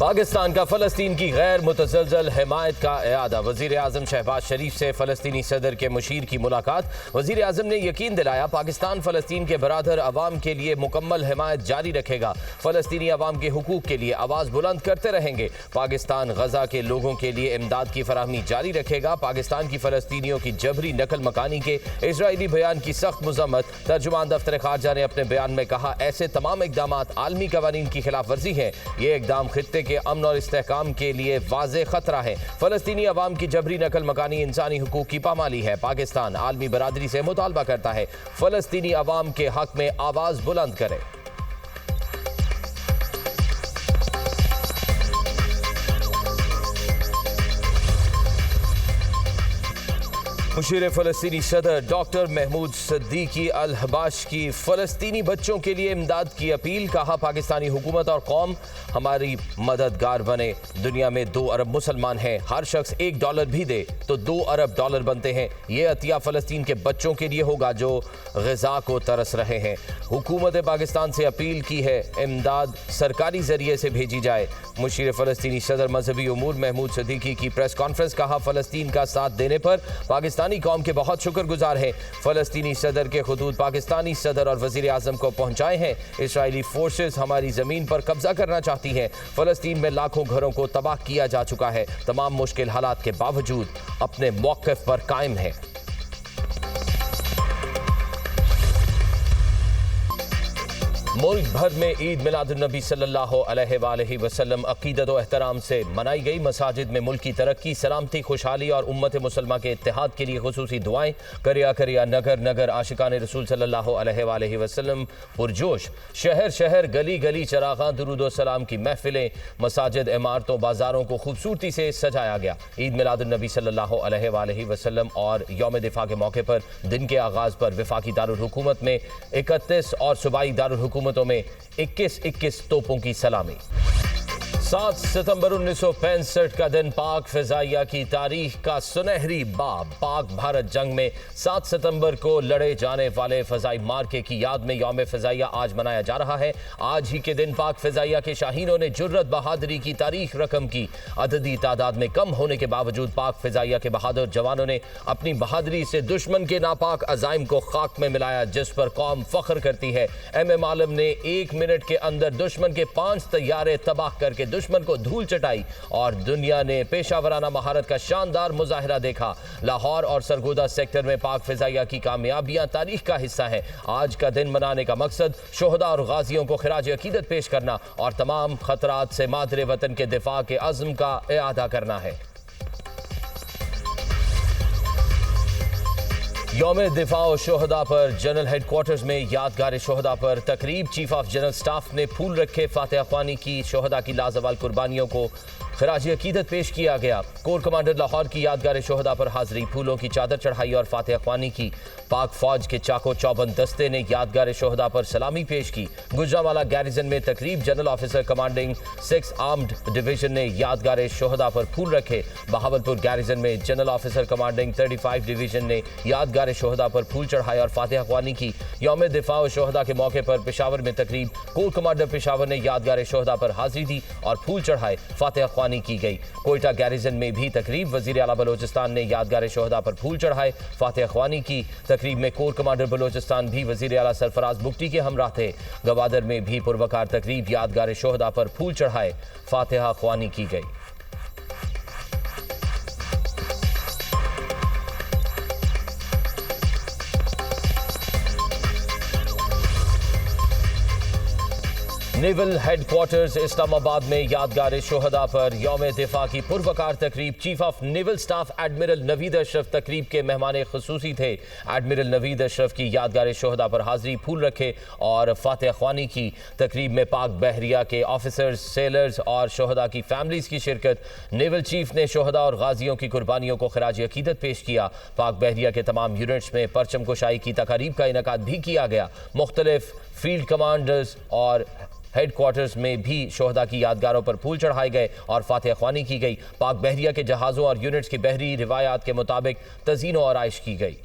पाकिस्तान का फ़लस्तीन की गैर मुतज़लज़ल हिमायत का इआदा। वज़ीर आज़म शहबाज शरीफ से फ़लस्तीनी सदर के मुशीर की मुलाकात। वज़ीर आज़म ने यकीन दिलाया पाकिस्तान फ़लस्तीन के बरादर अवाम के लिए मुकम्मल हिमायत जारी रखेगा। फ़लस्तीनी अवाम के हुकूक के लिए आवाज़ बुलंद करते रहेंगे। पाकिस्तान गजा के लोगों के लिए इमदाद की फराहमी जारी रखेगा। पाकिस्तान की फ़लस्तीनियों की जबरी नकल मकानी के इजरायली बयान की सख्त मज़म्मत। तर्जुमान दफ्तर खारजा ने अपने बयान में कहा, ऐसे तमाम इक़दाम आलमी कवानीन की खिलाफ वर्जी हैं। ये इक़दाम खित्ते के अमन और इस्तेहकाम के लिए वाज़े खतरा है। फ़लस्तीनी अवाम की जबरी नकल मकानी इंसानी हुकूक की पामाली है। पाकिस्तान आलमी बरादरी से मुतालबा करता है फ़लस्तीनी अवाम के हक में आवाज़ बुलंद करे। मुशीर फ़लस्तीनी सदर डॉक्टर महमूद सिद्दीकी अल हबाश की फ़लस्तीनी बच्चों के लिए इमदाद की अपील। कहा, पाकिस्तानी हुकूमत और कौम हमारी मददगार बने। दुनिया में 2 अरब मुसलमान हैं। हर शख्स $1 भी दे तो $2 अरब बनते हैं। ये अतिया फ़लस्तीन के बच्चों के लिए होगा जो ग़िज़ा को तरस रहे हैं। हुकूमत पाकिस्तान से अपील की है इमदाद सरकारी ज़रिए से भेजी जाए। मुशीर फ़लस्तीनी सदर मजहबी उमूर महमूद सिद्दीकी की प्रेस कॉन्फ्रेंस। कहा, फ़लस्तीन का साथ देने पर पाकिस्तानी कौम के बहुत शुक्रगुजार हैं। फ़लस्तीनी सदर के खुतूत पाकिस्तानी सदर और वज़ीर आज़म को पहुँचाए हैं। इसराइली फोर्सेस हमारी ज़मीन पर कब्जा करना चाहती हैं। फ़लस्तीन में लाखों घरों को तबाह किया जा चुका है। तमाम मुश्किल हालात के बावजूद अपने मौक़िफ़ पर कायम है। मुल्क भर में ईद मिलादुन्नबी सल्लल्लाहु अलैहि वसल्लम अक़ीदत व एहतराम से मनाई गई। मसाजिद में मुल्क की तरक्की, सलामती, खुशहाली और उम्मत मुसलमा के इत्तेहाद के लिए खुसूसी दुआएं। करिया करिया नगर नगर आशिकान रसूल सल्लल्लाहु अलैहि वसल्लम पुरजोश। शहर शहर गली गली चरागां, दुरूद व सलाम की महफिलें। मसाजिद, इमारतों, बाज़ारों को खूबसूरती से सजाया गया। ईद मिलादुन्नबी सल्लल्लाहु अलैहि वसल्लम और यौम दिफा के मौके पर दिन के आगाज़ पर वफाकी दारुल हुकूमत में 31 और सूबाई दारुल हुकूमतों में 21 तोपों की सलामी। 7 सितंबर 1965 का दिन पाक फ़िज़ाइया की तारीख का सुनहरी बाब। पाक भारत जंग में 7 सितंबर को लड़े जाने वाले फ़िज़ाई मार्के की याद में यौम फ़िज़ाइया आज मनाया जा रहा है। आज ही के दिन पाक फ़िज़ाइया के शाहीनों ने जुर्रत बहादुरी की तारीख रकम की। अददी तादाद में कम होने के बावजूद पाक फ़िज़ाइया के बहादुर जवानों ने अपनी बहादुरी से दुश्मन के नापाक अज़ाइम को खाक में मिलाया, जिस पर कौम फ़ख्र करती है। MM आलम ने 1 मिनट के अंदर दुश्मन के 5 तैयारे तबाह करके दुश्मन को धूल चटाई और दुनिया ने पेशावराना महारत का शानदार मुजाहिरा देखा। लाहौर और सरगोदा सेक्टर में पाक फ़िज़ाइया की कामयाबियां तारीख का हिस्सा हैं। आज का दिन मनाने का मकसद शोहदा और गाजियों को खिराज अकीदत पेश करना और तमाम खतरात से मादरे वतन के दिफा के अज़्म का इआदा करना है। यौम दिफा और शोहदा पर जनरल हेडक्वार्टर्स में यादगार शोहदा पर तकरीब। चीफ ऑफ जनरल स्टाफ ने फूल रखे, फातिहा ख्वानी की। शोहदा की लाजवाल कुर्बानियों को खिराज अकीदत पेश किया गया। कोर कमांडर लाहौर की यादगार शोहदा पर हाजिरी, फूलों की चादर चढ़ाई और फातिहा ख्वानी की। पाक फौज के चाको चौबंद दस्ते ने यादगार शोहदा पर सलामी पेश की। गुजरांवाला गैरिजन में तकरीब। General officer commanding 6 armed division ने यादगार शोहदा पर फूल रखे। बहावलपुर गैरिजन में जनरल ऑफिसर कमांडिंग 35 डिवीजन ने यादगार शोहदा पर फूल चढ़ाए और फातिहा ख्वानी की। यौम दिफा और शोहदा के मौके पर पेशावर में तकरीब। कोर कमांडर पेशावर ने यादगार शोहदा पर हाजिरी दी और फूल चढ़ाए, फातिहा ख्वानी की गई। कोयटा गैरिजन में भी तकरीब। वज़ीर आला बलोचिस्तान ने यादगार शोहदा पर फूल चढ़ाए, फातिहा ख्वानी की। तकरीब में कोर कमांडर बलोचिस्तान भी वज़ीर आला सरफराज बुगटी के हमराह थे। गवादर में भी पुरवकार तकरीब। यादगार शोहदा पर फूल चढ़ाए, फातिहा ख्वानी की गई। नेवल हेडक्वार्टर्स इस्लामाबाद में यादगार शोहदा पर यौम दिफा की पुरवकार तकरीब। Chief of naval staff admiral Naveed Ashraf तकरीब के मेहमान खुसूसी थे। एडमिरल नवीद अशरफ की यादगार शोहदा पर हाजिरी, फूल रखे और फातिहा ख्वानी की। तकरीब में पाक बहरिया के ऑफिसर्स, सेलर्स और शोहदा की फैमिलीज की शिरकत। नेवल चीफ ने शोहदा और गाजियों की कुर्बानियों को खिराज अकीदत पेश किया। पाक बहरिया के तमाम यूनिट्स में परचम कुशाई की तकारीब का इनकाद भी किया गया। मुख्तलिफ फील्ड कमांडर्स और हेडक्वार्टर्स में भी शोहदा की यादगारों पर फूल चढ़ाए गए और फातिहा ख्वानी की गई। पाक बहरिया के जहाज़ों और यूनिट्स की बहरी रिवायात के मुताबिक तज़ीन व आराइश की गई।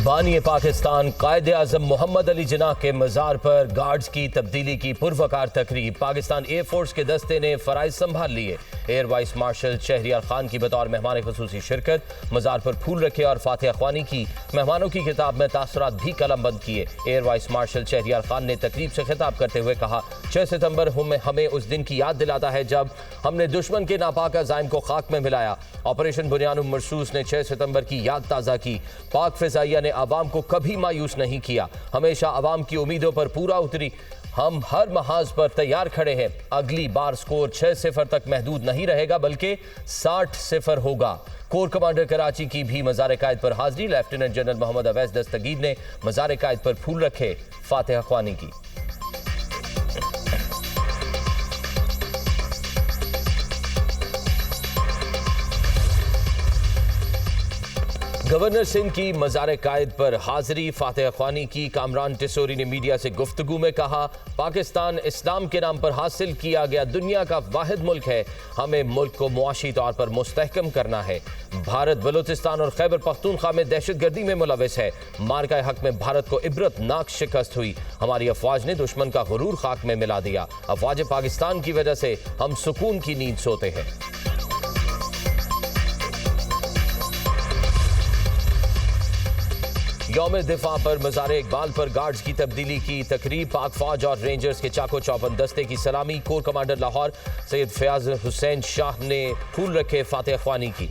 बानी पाकिस्तान कायदे आज़म मोहम्मद अली जिन्नाह के मज़ार पर गार्ड्स की तब्दीली की पुरवकार तकरीब। पाकिस्तान एयरफोर्स के दस्ते ने फ़राइज़ संभाल लिए। Air vice marshal Shahryar Khan की बतौर मेहमान खुसूसी शिरकत। मज़ार पर फूल रखे और फातिहा ख्वानी की। मेहमानों की किताब में तासुरात भी कलमबंद किए। Air vice marshal Shahryar Khan ने तकरीब से खिताब करते हुए कहा, 6 सितंबर हमें उस दिन की याद दिलाता है जब हमने दुश्मन के नापाक अज़ाइम को खाक में मिलाया। ऑपरेशन बुनियानुम मरसूस ने 6 सितंबर की याद ताज़ा की। पाक फ़िज़ाइया ने आवाम को कभी मायूस नहीं किया, हमेशा आवाम की उम्मीदों पर पूरा उतरी। हम हर महाज पर तैयार खड़े हैं। अगली बार स्कोर 6-0 तक महदूद नहीं रहेगा बल्कि 60-0 होगा। कोर कमांडर कराची की भी मज़ार कायद पर हाजिरी। लेफ्टिनेंट जनरल मोहम्मद अवैस दस्तगीर ने मज़ार कायद पर फूल रखे, फातिहा ख्वानी की। गवर्नर सिंध की मज़ार कायद पर हाजिरी, फातिहा ख्वानी की। कामरान टिसोरी ने मीडिया से गुफ्तगू में कहा, पाकिस्तान इस्लाम के नाम पर हासिल किया गया दुनिया का वाहिद मुल्क है। हमें मुल्क को मुआशी तौर पर मुस्तहकम करना है। भारत बलूचिस्तान और खैबर पख्तूनख्वा में दहशतगर्दी में मुलविस है। मार्का हक में भारत को इबरतनाक शिकस्त हुई। हमारी अफवाज ने दुश्मन का गुरूर खाक में मिला दिया। अफवाज पाकिस्तान की वजह से हम सुकून की नींद सोते हैं। यौम दिफा पर मज़ार इकबाल पर गार्ड्स की तब्दीली की तकरीब। पाक फौज और रेंजर्स के चाको चौबंद दस्ते की सलामी। कोर कमांडर लाहौर सैयद फयाज हुसैन शाह ने फूल रखे, फातिहा ख्वानी की।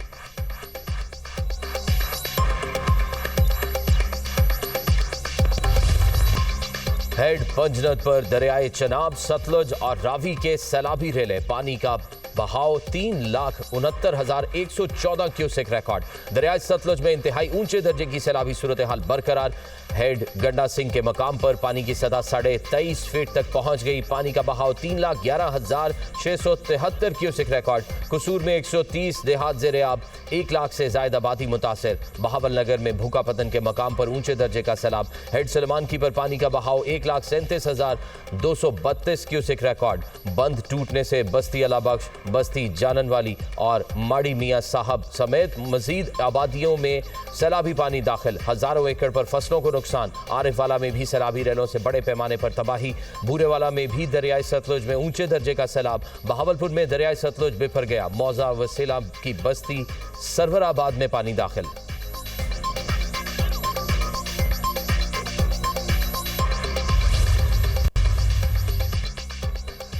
हेड पंजनत पर दरियाए चनाब, सतलुज और रावी के सैलाबी रेले। पानी का बहाव 3,69,114 क्यूसेक रिकॉर्ड। दरियाए सतलुज में इंतहाई ऊंचे दर्जे की सैलाबी सूरत हाल बरकरार। हेड गंडा सिंह के मकाम पर पानी की सतह 23.5 फीट तक पहुंच गई। पानी का बहाव 3,11,673 क्यूसेक रिकॉर्ड। कसूर में 130 देहात ज़ेर-ए-आब, 1 लाख से ज्यादा आबादी मुतासिर। बहावल नगर में भूखा पतन के मकाम पर ऊंचे दर्जे का सैलाब। हेड सलमान की पर पानी का बहाव 1,37,232 क्यूसेक रिकॉर्ड। बंद टूटने से बस्ती अलाबख्श, बस्ती जानन वाली और माड़ी मियां साहब समेत मजीद आबादियों में सैलाबी पानी दाखिल। हजारों एकड़ पर फसलों को नुकसान। आरिफवाला में भी सैलाबी रेलों से बड़े पैमाने पर तबाही। भूरेवाला में भी दरियाए सतलुज में ऊंचे दर्जे का सैलाब। बहावलपुर में दरियाए सतलुज बिफर गया। मौजा व सैलाब की बस्ती सरवराबाद में पानी दाखिल।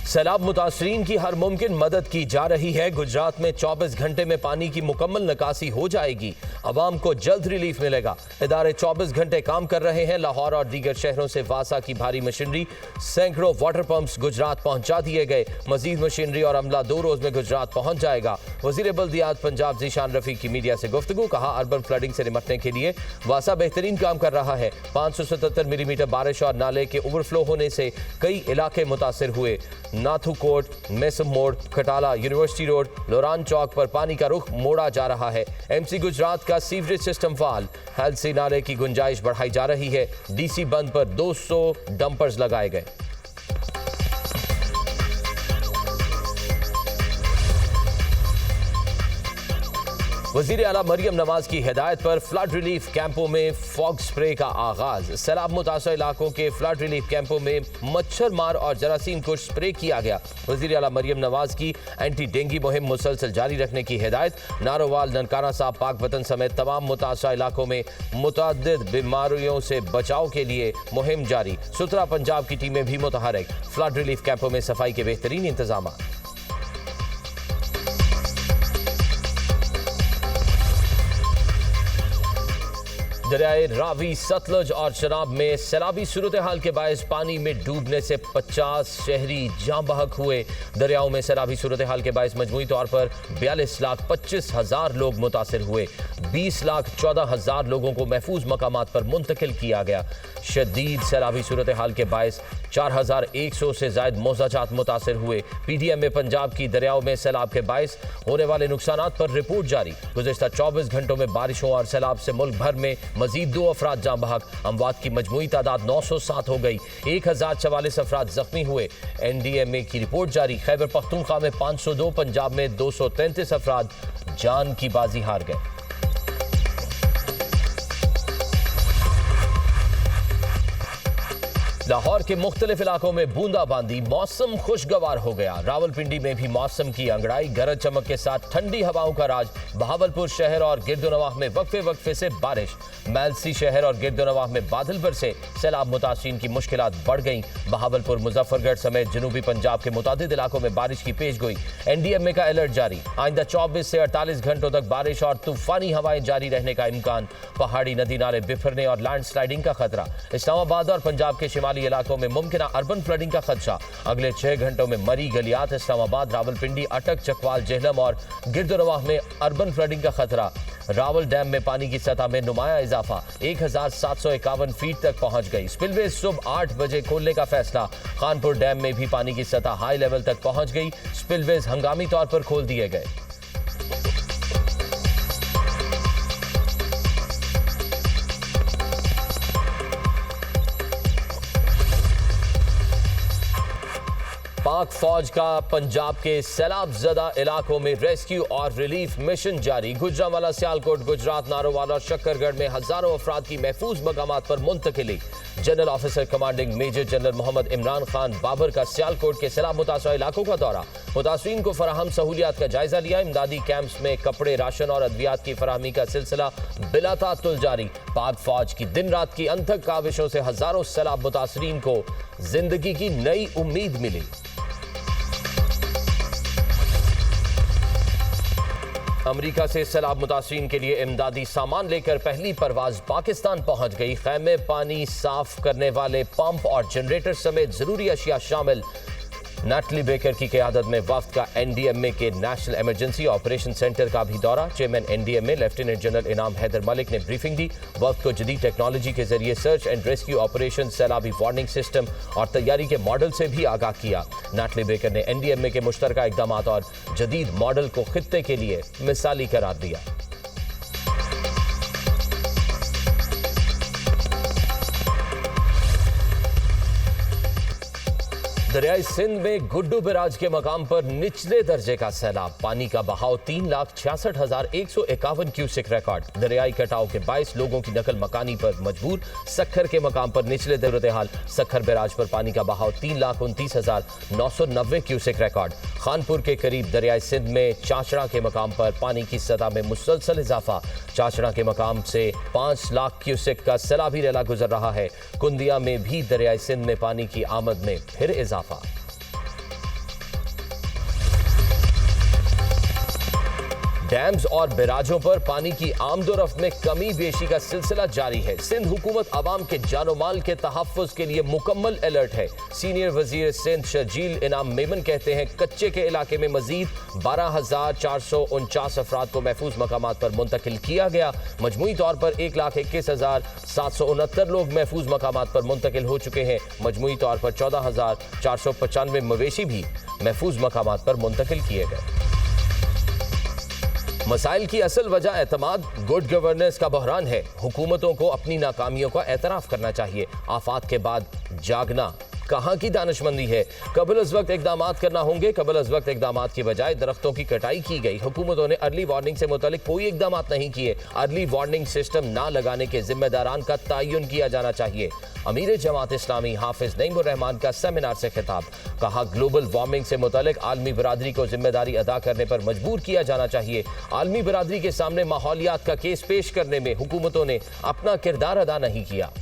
सैलाब मुतासरीन की हर मुमकिन मदद की जा रही है। गुजरात में 24 घंटे में पानी की मुकम्मल निकासी हो जाएगी। अवाम को जल्द रिलीफ मिलेगा। इदारे 24 घंटे काम कर रहे हैं। लाहौर और दीगर शहरों से वासा की भारी मशीनरी, सैकड़ों वाटर पंप्स गुजरात पहुंचा दिए गए। मजीद मशीनरी और अमला 2 रोज में गुजरात पहुंच जाएगा। वजीर बल्दियात पंजाब ज़ीशान रफीक की मीडिया से गुफ्तगू। कहा, अर्बन फ्लडिंग से निपटने के लिए वासा बेहतरीन काम कर रहा है। 577 मिलीमीटर बारिश और नाले के ओवरफ्लो होने से कई इलाके मुतासिर हुए। नाथू कोट, मेसम मोड़, खटाला, यूनिवर्सिटी रोड, लोरान चौक पर पानी का रुख मोड़ा जा रहा है। एमसी गुजरात का सीवरेज सिस्टम फाल। हेल्सी नाले की गुंजाइश बढ़ाई जा रही है। डीसी बंद पर 200 डंपर्स लगाए गए। वज़ीर आला मरियम नवाज की हिदायत पर फ्लड रिलीफ कैंपों में फॉग स्प्रे का आगाज। सैलाब मुतासर इलाकों के फ्लड रिलीफ कैंपों में मच्छर मार और जरासीम को स्प्रे किया गया। वज़ीर आला मरियम नवाज की एंटी डेंगू मुहिम मुसलसल जारी रखने की हिदायत। नारोवाल, ननकाना साहब, पाक वतन समेत तमाम मुतासर इलाकों में मुतअद्दिद बीमारियों से बचाव के लिए मुहिम जारी। सुथरा पंजाब की टीमें भी मुतहरक। फ्लड रिलीफ कैंपों में सफाई के बेहतरीन इंतजाम। दरियाए रावी, सतलुज और चनाब में सैलाबी सूरत हाल के बायस पानी में डूबने से 50 शहरी जाँ बहक हुए। दरियाओं में सैलाबी सूरत हाल के बायस मजमूई तौर पर 42,25,000 लोग मुतासिर हुए। 20,14,000 लोगों को महफूज मकामात पर मुंतकिल किया गया। शदीद सैलाबी सूरत हाल के बायस 4,100 से ज्यादा मौजाजात मुतासिर हुए। PDM में पंजाब की दरियाओं में सैलाब के बायस होने वाले नुकसानात पर रिपोर्ट जारी। गुज़िश्ता 24 घंटों में बारिशों और सैलाब से मुल्क भर में मजीद 2 अफराद जाँ बहक। अमवात की मजमूई तादाद 907 हो गई। 1,044 अफराद जख्मी हुए। NDMA की रिपोर्ट जारी। खैबर पख्तूनख्वा में 502, पंजाब में 233 अफराद जान की बाजी हार गए। लाहौर के मुख्तलिफ इलाकों में बूंदाबांदी, मौसम खुशगवार हो गया। रावलपिंडी में भी मौसम की अंगड़ाई, गरज चमक के साथ ठंडी हवाओं का राज। बहावलपुर शहर और गिरदोनवाह में वक्फे वक्फे से बारिश। मैलसी शहर और गिरदोनवाह में बादल बरसे, सैलाब मुतासिरीन की मुश्किलात बढ़ गईं। बहावलपुर, मुजफ्फरगढ़ समेत जनूबी पंजाब के मुतादिद इलाकों में बारिश की पेशगोई। एनडीएमए का अलर्ट जारी, आइंदा 24 से 48 घंटों तक बारिश और तूफानी हवाएं जारी रहने का इम्कान। पहाड़ी नदी नाले बिफरने और लैंडस्लाइडिंग का खतरा। इस्लामाबाद और पंजाब के शिमाली इलाकों में मुमकिन अर्बन फ्लडिंग का खदशा। अगले 6 घंटों में मरी, गलियात, इस्लामाबाद, रावलपिंडी, अटक, चकवाल, जेहलम और गिरदोनवाह में अर्बन फ्लडिंग का खतरा। रावल डैम में पानी की सतह में नुमाया इजाफा, 1751 फीट तक पहुंच गई। स्पिलवे सुबह 8 बजे खोलने का फैसला। खानपुर डैम में भी पानी की सतह हाई लेवल तक पहुंच गई। स्पिलवेज हंगामी तौर पर खोल दिए गए। पाक फौज का पंजाब के सैलाब ज़दा इलाकों में रेस्क्यू और रिलीफ मिशन जारी। गुजरांवाला, सियालकोट, गुजरात, नारोवाला और शक्करगढ़ में हजारों अफराद की महफूज मकामात पर मुंतकिली। General officer commanding major general Mohammad Imran Khan Babar का सियालकोट के सैलाब मुतासरा इलाकों का दौरा। मुतासरीन को फराहम सहूलियात का जायजा लिया। इमदादी कैंप्स में कपड़े, राशन और अद्वियात की फराहमी का सिलसिला बिलातातुल जारी। पाक फौज की दिन रात की अनथक काविशों से हजारों सैलाब मुतासरीन को जिंदगी की नई उम्मीद मिली। अमेरिका से सैलाब मुतासरीन के लिए इमदादी सामान लेकर पहली परवाज पाकिस्तान पहुंच गई। खैमे, पानी साफ करने वाले पंप और जनरेटर समेत जरूरी अशिया शामिल। नैटली बेकर की क़यादत में वफ्द का एनडीएमए के नेशनल इमरजेंसी ऑपरेशन सेंटर का भी दौरा। चेयरमैन एनडीएमए लेफ्टिनेंट जनरल इनाम हैदर मलिक ने ब्रीफिंग दी। वफ्द को जदीद टेक्नोलॉजी के जरिए सर्च एंड रेस्क्यू ऑपरेशन, सैलाबी वार्निंग सिस्टम और तैयारी के मॉडल से भी आगाह किया। नैटली बेकर ने एनडीएमए के मुश्तरका इक़दामात और जदीद मॉडल को खित्ते के लिए मिसाली करार दिया। दरियाई सिंध में गुड्डू बैराज के मकाम पर निचले दर्जे का सैलाब। पानी का बहाव 3,66,151 क्यूसेक रिकॉर्ड। दरियाई कटाव के बायस लोगों की नकल मकानी पर मजबूर। सखर के मकाम पर निचले सूरत हाल। सखर बैराज पर पानी का बहाव 3,29,990 क्यूसेक रिकॉर्ड। खानपुर के करीब दरियाई सिंध में चाचड़ा के मकाम पर पानी की सतह में मुसलसल इजाफा। चाचड़ा के मकाम से 5 लाख क्यूसेक का सैलाबी रैला गुजर रहा है। कुंदिया में भी दरियाई सिंध में पानी की आमद में फिर इजाफा। डैम्स और बैराजों पर पानी की आमदोरफ्त में कमी बेशी का सिलसिला जारी है। सिंध हुकूमत आवाम के जानो माल के तहफ़्फ़ुज़ के लिए मुकम्मल अलर्ट है। सीनियर वजीर सिंध शर्जील इनाम मेमन कहते हैं कच्चे के इलाके में मजीद 12,449 अफराद को महफूज मकामात पर मुंतकिल किया गया। मजमूई तौर पर 1,21,769 लोग महफूज मकामात पर मुंतकिल हो चुके हैं। मजमूई तौर पर 14,495 मवेशी भी महफूज मकामात पर मुंतकिल किए गए। मसाइल की असल वजह एतमाद, गुड गवर्नेंस का बहरान है। हुकूमतों को अपनी नाकामियों का एतराफ़ करना चाहिए। आफात के बाद जागना कहाँ की दानिशमंदी है। कबल अज़ वक्त इक़दामात करना होंगे। कबल अज़ वक्त इक़दामात की बजाय दरख्तों की कटाई की गई। हुकूमतों ने अर्ली वार्निंग से मुतालिक कोई इक़दामात नहीं किए। अर्ली वार्निंग सिस्टम ना लगाने के जिम्मेदारान का तयन किया जाना चाहिए। अमीर जमात इस्लामी हाफिज नईमुर रहमान का सेमिनार से खिताब। कहा ग्लोबल वार्मिंग से मुतालिक आलमी बरादरी को जिम्मेदारी अदा करने पर मजबूर किया जाना चाहिए। आलमी बरादरी के सामने माहौलियात का केस पेश करने में हुकूमतों ने अपना किरदार अदा नहीं किया।